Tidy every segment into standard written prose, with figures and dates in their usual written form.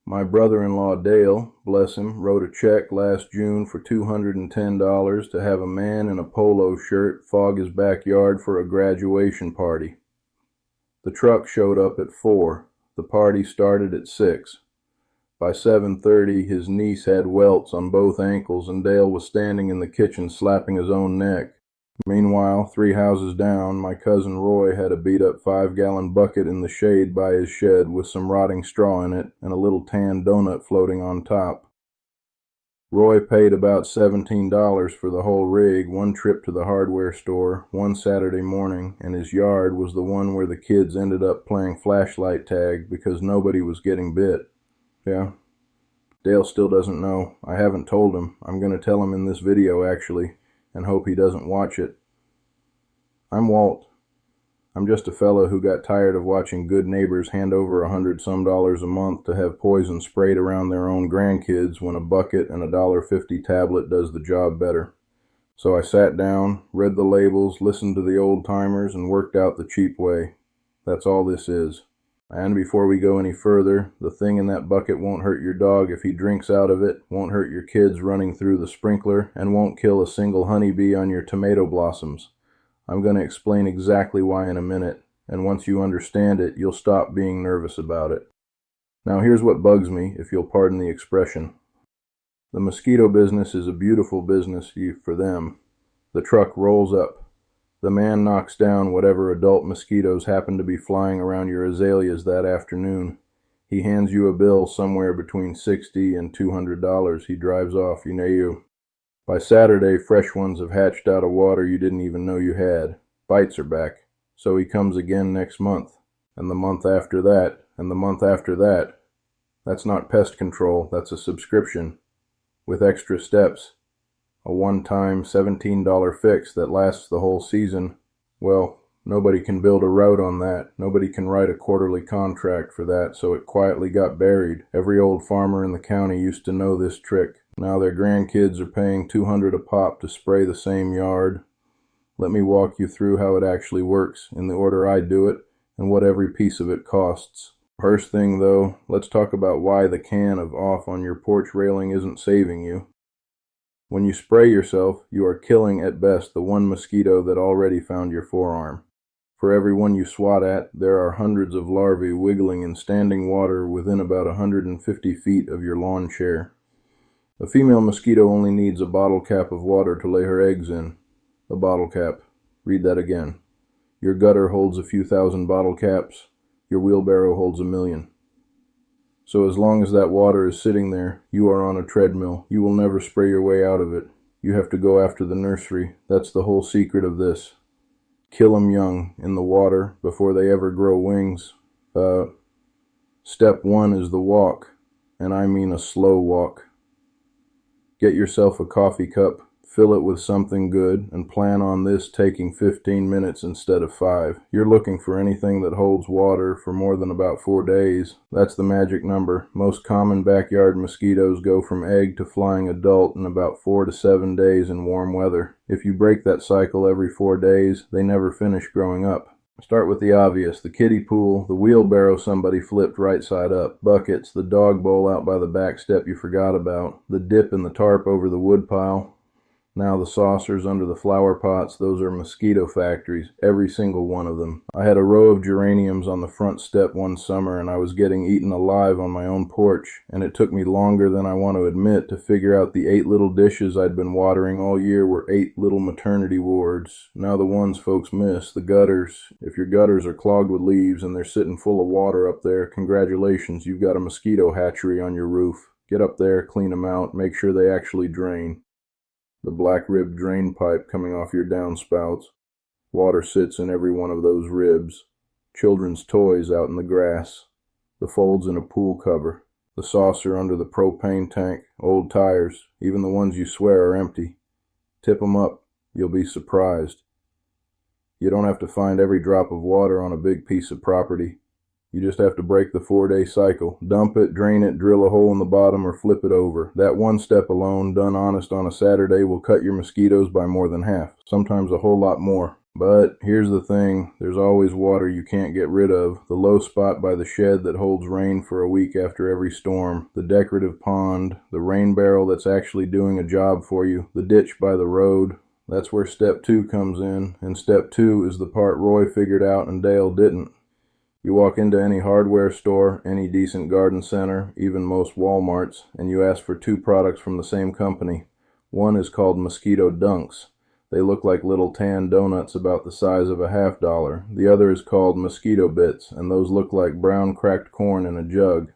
My brother-in-law Dale, bless him, wrote a check last June for $210 to have a man in a polo shirt fog his backyard for a graduation party. The truck showed up at 4. The party started at 6. By 7:30 his niece had welts on both ankles and Dale was standing in the kitchen slapping his own neck. Meanwhile, 3 houses down, my cousin Roy had a beat-up 5-gallon bucket in the shade by his shed with some rotting straw in it and a little tan donut floating on top. Roy paid about $17 for the whole rig, one trip to the hardware store, one Saturday morning, and his yard was the one where the kids ended up playing flashlight tag because nobody was getting bit. Yeah. Dale still doesn't know. I haven't told him. I'm going to tell him in this video, actually, and hope he doesn't watch it. I'm Walt. I'm just a fellow who got tired of watching good neighbors hand over $100-some a month to have poison sprayed around their own grandkids when a bucket and a $1.50 tablet does the job better. So I sat down, read the labels, listened to the old-timers, and worked out the cheap way. That's all this is. And before we go any further, the thing in that bucket won't hurt your dog if he drinks out of it, won't hurt your kids running through the sprinkler, and won't kill a single honeybee on your tomato blossoms. I'm going to explain exactly why in a minute, and once you understand it, you'll stop being nervous about it. Now here's what bugs me, if you'll pardon the expression. The mosquito business is a beautiful business for them. The truck rolls up. The man knocks down whatever adult mosquitoes happen to be flying around your azaleas that afternoon. He hands you a bill somewhere between $60 and $200. He drives off, By Saturday, fresh ones have hatched out of water you didn't even know you had. Bites are back. So he comes again next month, and the month after that, and the month after that. That's not pest control, that's a subscription. With extra steps. A one-time $17 fix that lasts the whole season. Well, nobody can build a route on that. Nobody can write a quarterly contract for that, so it quietly got buried. Every old farmer in the county used to know this trick. Now their grandkids are paying $200 a pop to spray the same yard. Let me walk you through how it actually works, in the order I do it, and what every piece of it costs. First thing, though, let's talk about why the can of off on your porch railing isn't saving you. When you spray yourself, you are killing at best the one mosquito that already found your forearm. For every one you swat at, there are hundreds of larvae wiggling in standing water within about 150 feet of your lawn chair. A female mosquito only needs a bottle cap of water to lay her eggs in. A bottle cap. Read that again. Your gutter holds a few thousand bottle caps. Your wheelbarrow holds 1,000,000. So as long as that water is sitting there, you are on a treadmill. You will never spray your way out of it. You have to go after the nursery. That's the whole secret of this. Kill 'em young, in the water, before they ever grow wings. Step 1 is the walk, and I mean a slow walk. Get yourself a coffee cup, fill it with something good, and plan on this taking 15 minutes instead of 5. You're looking for anything that holds water for more than about 4 days. That's the magic number. Most common backyard mosquitoes go from egg to flying adult in about 4 to 7 days in warm weather. If you break that cycle every 4 days, they never finish growing up. Start with the obvious, the kiddie pool, the wheelbarrow somebody flipped right side up, buckets, the dog bowl out by the back step you forgot about, the dip in the tarp over the woodpile. Now the saucers under the flower pots, those are mosquito factories, every single one of them. I had a row of geraniums on the front step one summer and I was getting eaten alive on my own porch, and it took me longer than I want to admit to figure out the 8 little dishes I'd been watering all year were 8 little maternity wards. Now the ones folks miss, the gutters. If your gutters are clogged with leaves and they're sitting full of water up there, congratulations, you've got a mosquito hatchery on your roof. Get up there, clean them out, make sure they actually drain. The black-ribbed drain pipe coming off your downspouts. Water sits in every one of those ribs. Children's toys out in the grass. The folds in a pool cover. The saucer under the propane tank. Old tires, even the ones you swear are empty. Tip 'em up. You'll be surprised. You don't have to find every drop of water on a big piece of property. You just have to break the 4-day cycle. Dump it, drain it, drill a hole in the bottom, or flip it over. That one step alone, done honest on a Saturday, will cut your mosquitoes by more than half, sometimes a whole lot more. But here's the thing, there's always water you can't get rid of. The low spot by the shed that holds rain for a week after every storm, the decorative pond, the rain barrel that's actually doing a job for you, the ditch by the road. That's where step 2 comes in, and step 2 is the part Roy figured out and Dale didn't. You walk into any hardware store, any decent garden center, even most Walmarts, and you ask for 2 products from the same company. One is called Mosquito Dunks. They look like little tan donuts about the size of a $half. The other is called Mosquito Bits, and those look like brown cracked corn in a jug.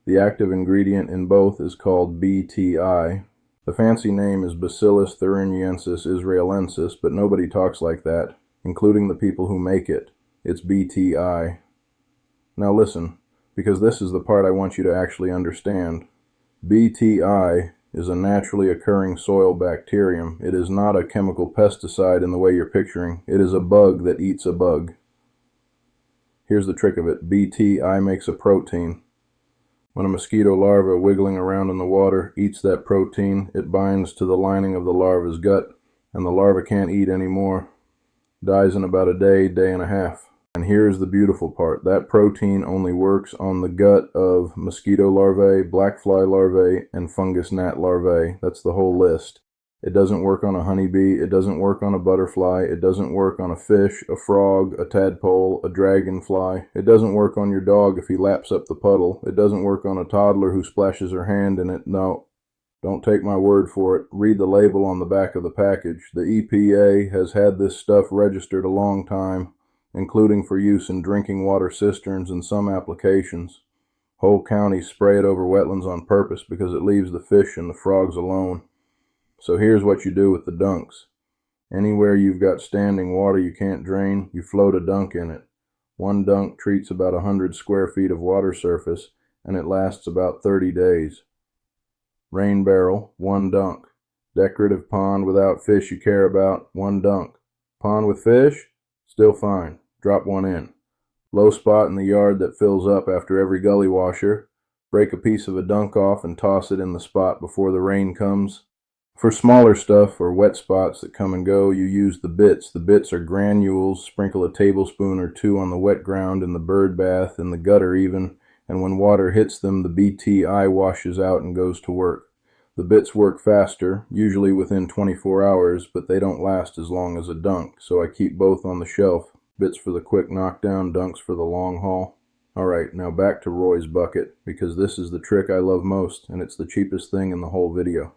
The active ingredient in both is called BTI. The fancy name is Bacillus thuringiensis israelensis, but nobody talks like that, including the people who make it. It's BTI. Now listen, because this is the part I want you to actually understand. BTI is a naturally occurring soil bacterium. It is not a chemical pesticide in the way you're picturing. It is a bug that eats a bug. Here's the trick of it. BTI makes a protein. When a mosquito larva wiggling around in the water eats that protein, it binds to the lining of the larva's gut, and the larva can't eat anymore. Dies in about a day, day and a half. And here's the beautiful part. That protein only works on the gut of mosquito larvae, black fly larvae, and fungus gnat larvae. That's the whole list. It doesn't work on a honeybee. It doesn't work on a butterfly. It doesn't work on a fish, a frog, a tadpole, a dragonfly. It doesn't work on your dog if he laps up the puddle. It doesn't work on a toddler who splashes her hand in it. No, don't take my word for it. Read the label on the back of the package. The EPA has had this stuff registered a long time, including for use in drinking water cisterns and some applications. Whole counties spray it over wetlands on purpose because it leaves the fish and the frogs alone. So here's what you do with the dunks. Anywhere you've got standing water you can't drain, you float a dunk in it. One dunk treats about 100 square feet of water surface, and it lasts about 30 days. Rain barrel, 1 dunk. Decorative pond without fish you care about, 1 dunk. Pond with fish? Still fine. Drop 1 in. Low spot in the yard that fills up after every gully washer. Break a piece of a dunk off and toss it in the spot before the rain comes. For smaller stuff or wet spots that come and go, you use the bits. The bits are granules. Sprinkle a tablespoon or 2 on the wet ground, in the bird bath, in the gutter even, and when water hits them, the BTI washes out and goes to work. The bits work faster, usually within 24 hours, but they don't last as long as a dunk, so I keep both on the shelf. Bits for the quick knockdown, dunks for the long haul. Alright, now back to Roy's bucket, because this is the trick I love most, and it's the cheapest thing in the whole video.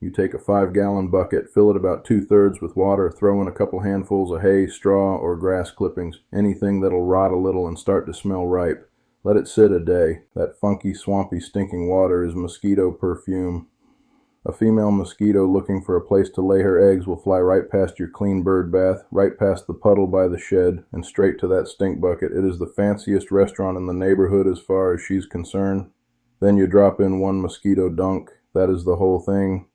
You take a 5-gallon bucket, fill it about 2/3 with water, throw in a couple handfuls of hay, straw, or grass clippings, anything that'll rot a little and start to smell ripe. Let it sit a day. That funky, swampy, stinking water is mosquito perfume. A female mosquito looking for a place to lay her eggs will fly right past your clean bird bath, right past the puddle by the shed, and straight to that stink bucket. It is the fanciest restaurant in the neighborhood as far as she's concerned. Then you drop in 1 mosquito dunk. That is the whole thing.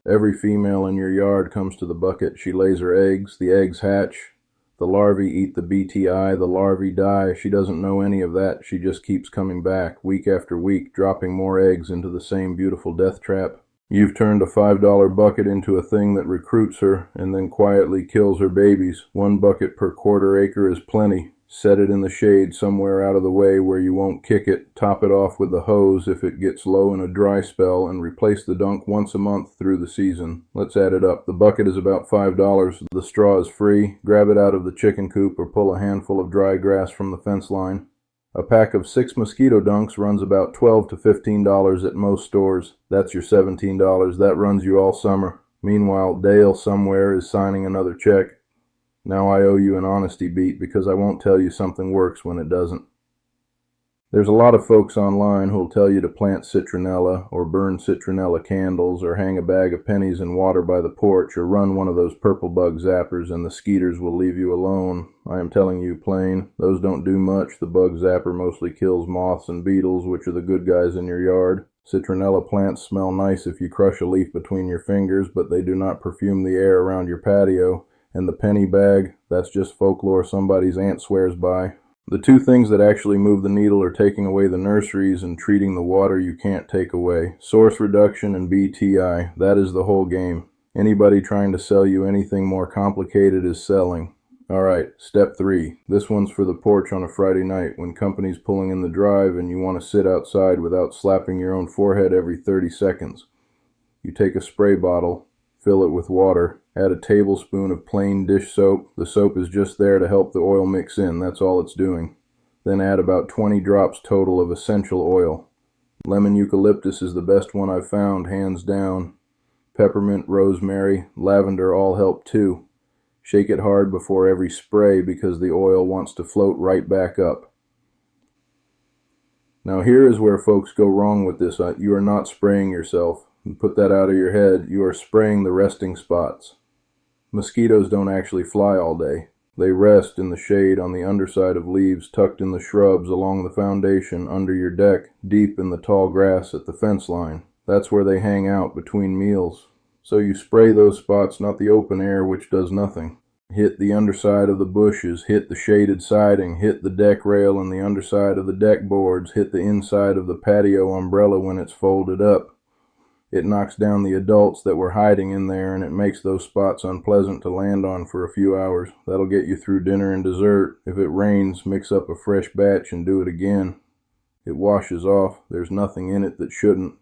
Every female in your yard comes to the bucket. She lays her eggs. The eggs hatch. The larvae eat the BTI. The larvae die. She doesn't know any of that. She just keeps coming back, week after week, dropping more eggs into the same beautiful death trap. You've turned a $5 bucket into a thing that recruits her and then quietly kills her babies. 1 bucket per quarter acre is plenty. Set it in the shade somewhere out of the way where you won't kick it. Top it off with the hose if it gets low in a dry spell, and replace the dunk once a month through the season. Let's add it up. The bucket is about $5. The straw is free. Grab it out of the chicken coop or pull a handful of dry grass from the fence line. A pack of 6 mosquito dunks runs about $12 to $15 at most stores. That's your $17. That runs you all summer. Meanwhile, Dale somewhere is signing another check. Now I owe you an honesty beat, because I won't tell you something works when it doesn't. There's a lot of folks online who'll tell you to plant citronella, or burn citronella candles, or hang a bag of pennies in water by the porch, or run one of those purple bug zappers and the skeeters will leave you alone. I am telling you plain, those don't do much. The bug zapper mostly kills moths and beetles, which are the good guys in your yard. Citronella plants smell nice if you crush a leaf between your fingers, but they do not perfume the air around your patio. And the penny bag, that's just folklore somebody's aunt swears by. The 2 things that actually move the needle are taking away the nurseries and treating the water you can't take away. Source reduction and BTI, that is the whole game. Anybody trying to sell you anything more complicated is selling. Alright, step 3. This one's for the porch on a Friday night when company's pulling in the drive and you want to sit outside without slapping your own forehead every 30 seconds. You take a spray bottle, fill it with water, add a tablespoon of plain dish soap. The soap is just there to help the oil mix in, that's all it's doing. Then add about 20 drops total of essential oil. Lemon eucalyptus is the best one I've found, hands down. Peppermint, rosemary, lavender all help too. Shake it hard before every spray because the oil wants to float right back up. Now here is where folks go wrong with this. You are not spraying yourself. Put that out of your head. You are spraying the resting spots. Mosquitoes don't actually fly all day. They rest in the shade on the underside of leaves tucked in the shrubs along the foundation under your deck, deep in the tall grass at the fence line. That's where they hang out between meals. So you spray those spots, not the open air, which does nothing. Hit the underside of the bushes, hit the shaded siding, hit the deck rail and the underside of the deck boards, hit the inside of the patio umbrella when it's folded up. It knocks down the adults that were hiding in there, and it makes those spots unpleasant to land on for a few hours. That'll get you through dinner and dessert. If it rains, mix up a fresh batch and do it again. It washes off. There's nothing in it that shouldn't.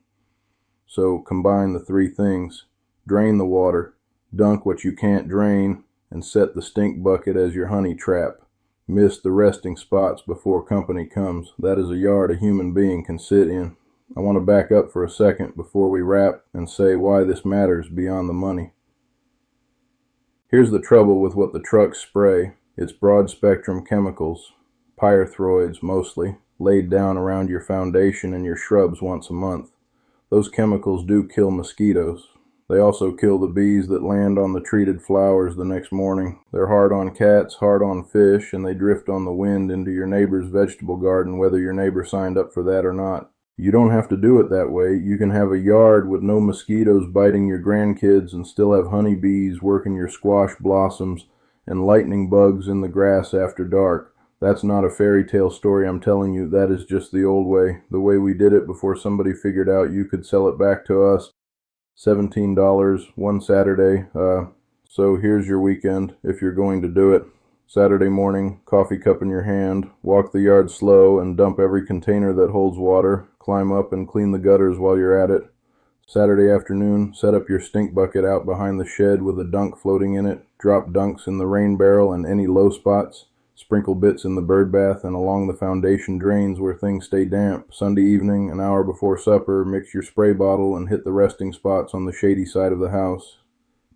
So combine the 3 things. Drain the water, dunk what you can't drain, and set the stink bucket as your honey trap. Miss the resting spots before company comes. That is a yard a human being can sit in. I want to back up for a second before we wrap and say why this matters beyond the money. Here's the trouble with what the trucks spray. It's broad spectrum chemicals, pyrethroids mostly, laid down around your foundation and your shrubs once a month. Those chemicals do kill mosquitoes. They also kill the bees that land on the treated flowers the next morning. They're hard on cats, hard on fish, and they drift on the wind into your neighbor's vegetable garden, whether your neighbor signed up for that or not. You don't have to do it that way. You can have a yard with no mosquitoes biting your grandkids and still have honeybees working your squash blossoms and lightning bugs in the grass after dark. That's not a fairy tale story I'm telling you. That is just the old way, the way we did it before somebody figured out you could sell it back to us. $17 one Saturday. So here's your weekend if you're going to do it. Saturday morning, coffee cup in your hand, walk the yard slow and dump every container that holds water, climb up and clean the gutters while you're at it. Saturday afternoon, set up your stink bucket out behind the shed with a dunk floating in it, drop dunks in the rain barrel and any low spots, sprinkle bits in the bird bath and along the foundation drains where things stay damp. Sunday evening, an hour before supper, mix your spray bottle and hit the resting spots on the shady side of the house.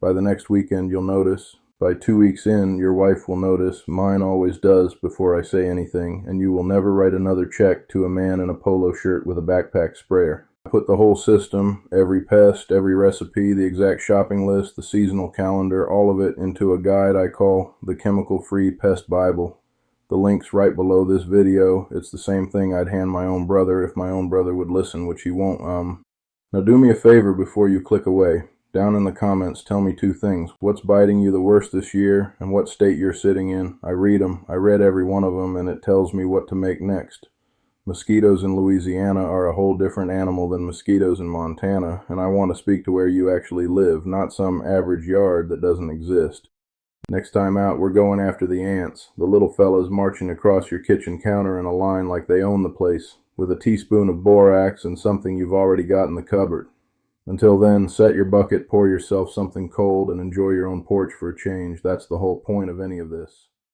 By the next weekend, you'll notice. By 2 weeks in, your wife will notice. Mine always does before I say anything, and you will never write another check to a man in a polo shirt with a backpack sprayer. I put the whole system, every pest, every recipe, the exact shopping list, the seasonal calendar, all of it into a guide I call the Chemical-Free Pest Bible. The link's right below this video. It's the same thing I'd hand my own brother if my own brother would listen, which he won't. Now do me a favor before you click away. Down in the comments, tell me 2 things. What's biting you the worst this year, and what state you're sitting in. I read them. I read every one of them, and it tells me what to make next. Mosquitoes in Louisiana are a whole different animal than mosquitoes in Montana, and I want to speak to where you actually live, not some average yard that doesn't exist. Next time out, we're going after the ants, the little fellas marching across your kitchen counter in a line like they own the place, with a teaspoon of borax and something you've already got in the cupboard. Until then, set your bucket, pour yourself something cold, and enjoy your own porch for a change. That's the whole point of any of this.